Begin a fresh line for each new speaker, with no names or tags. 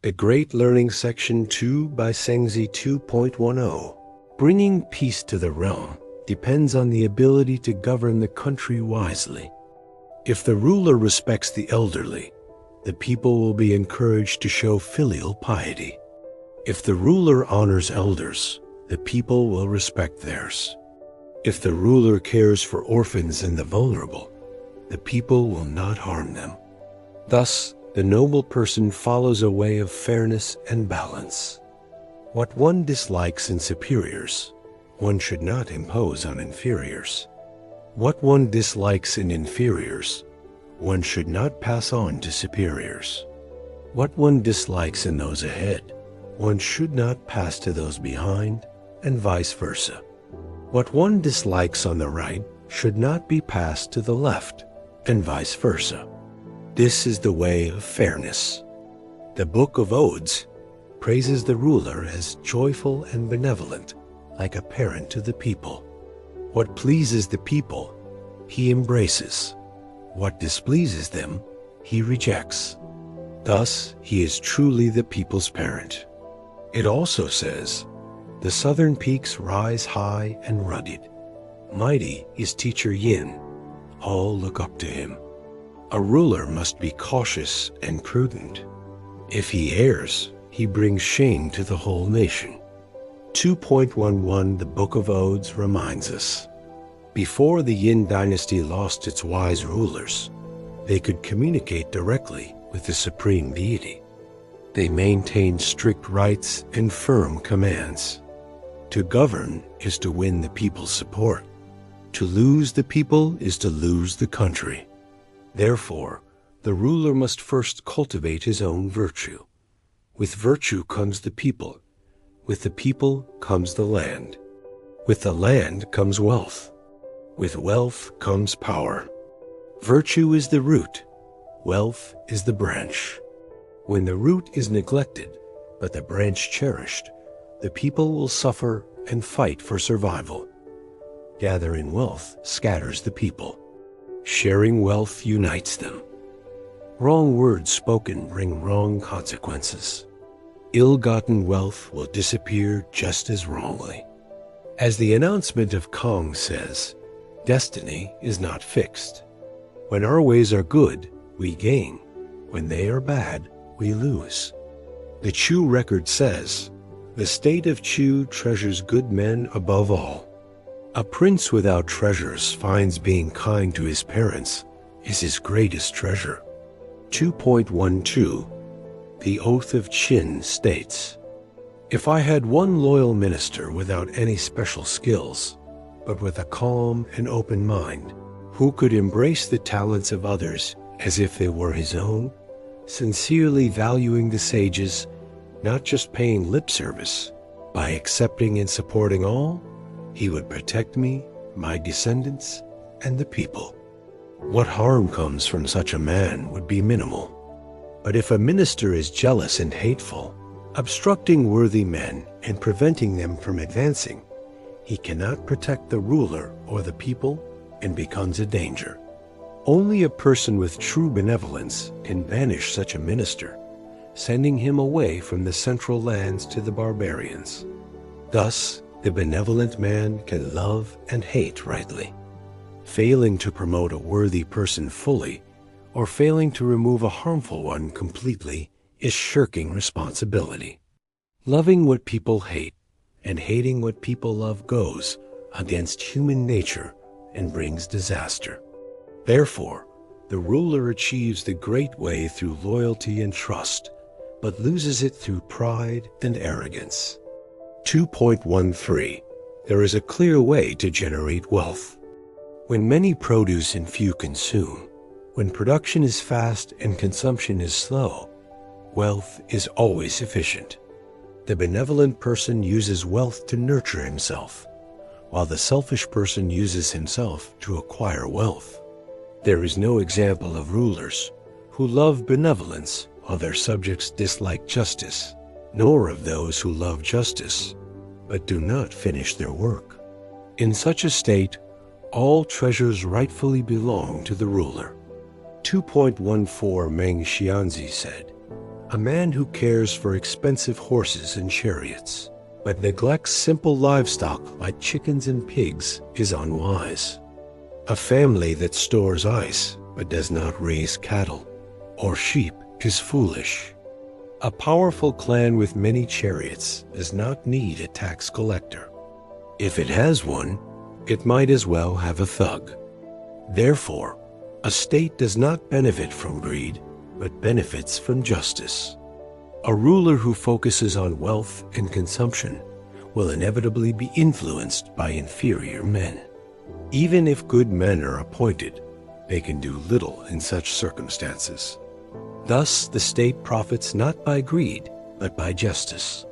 A Great Learning Section 2 by Cengzi 2.10. Bringing peace to the realm depends on the ability to govern the country wisely. If the ruler respects the elderly, the people will be encouraged to show filial piety. If the ruler honors elders, the people will respect theirs. If the ruler cares for orphans and the vulnerable, the people will not harm them. Thus, the noble person follows a way of fairness and balance. What one dislikes in superiors, one should not impose on inferiors. What one dislikes in inferiors, one should not pass on to superiors. What one dislikes in those ahead, one should not pass to those behind, and vice versa. What one dislikes on the right should not be passed to the left, and vice versa. This is the way of fairness. The Book of Odes praises the ruler as joyful and benevolent, like a parent to the people. What pleases the people, he embraces. What displeases them, he rejects. Thus, he is truly the people's parent. It also says, "The southern peaks rise high and rugged. Mighty is Teacher Yin. All look up to him." A ruler must be cautious and prudent. If he errs, he brings shame to the whole nation. 2.11 The Book of Odes reminds us, before the Yin dynasty lost its wise rulers, they could communicate directly with the supreme deity. They maintained strict rights and firm commands. To govern is to win the people's support. To lose the people is to lose the country. Therefore, the ruler must first cultivate his own virtue. With virtue comes the people. With the people comes the land. With the land comes wealth. With wealth comes power. Virtue is the root. Wealth is the branch. When the root is neglected, but the branch cherished, the people will suffer and fight for survival. Gathering wealth scatters the people. Sharing wealth unites them. Wrong words spoken bring wrong consequences. Ill-gotten wealth will disappear just as wrongly. As the announcement of Kong says, destiny is not fixed. When our ways are good, we gain. When they are bad, we lose. The Chu record says, "The state of Chu treasures good men above all." A prince without treasures finds being kind to his parents is his greatest treasure. 2.12 The Oath of Qin states, "If I had one loyal minister without any special skills, but with a calm and open mind, who could embrace the talents of others as if they were his own, sincerely valuing the sages, not just paying lip service, by accepting and supporting all, he would protect me, my descendants, and the people." What harm comes from such a man would be minimal. But if a minister is jealous and hateful, obstructing worthy men and preventing them from advancing, he cannot protect the ruler or the people and becomes a danger. Only a person with true benevolence can banish such a minister, sending him away from the central lands to the barbarians. Thus, the benevolent man can love and hate rightly. Failing to promote a worthy person fully, or failing to remove a harmful one completely, is shirking responsibility. Loving what people hate and hating what people love goes against human nature and brings disaster. Therefore, the ruler achieves the great way through loyalty and trust, but loses it through pride and arrogance. 2.13 There is a clear way to generate wealth. When many produce and few consume, when production is fast and consumption is slow, wealth is always efficient. The benevolent person uses wealth to nurture himself, while the selfish person uses himself to acquire wealth. There is no example of rulers who love benevolence while their subjects dislike justice, nor of those who love justice, but do not finish their work. In such a state, all treasures rightfully belong to the ruler. 2.14 Meng Xianzi said, A man who cares for expensive horses and chariots, but neglects simple livestock like chickens and pigs, is unwise. A family that stores ice but does not raise cattle or sheep is foolish. A powerful clan with many chariots does not need a tax collector. If it has one, it might as well have a thug. Therefore, a state does not benefit from greed, but benefits from justice. A ruler who focuses on wealth and consumption will inevitably be influenced by inferior men. Even if good men are appointed, they can do little in such circumstances. Thus, the state profits not by greed, but by justice.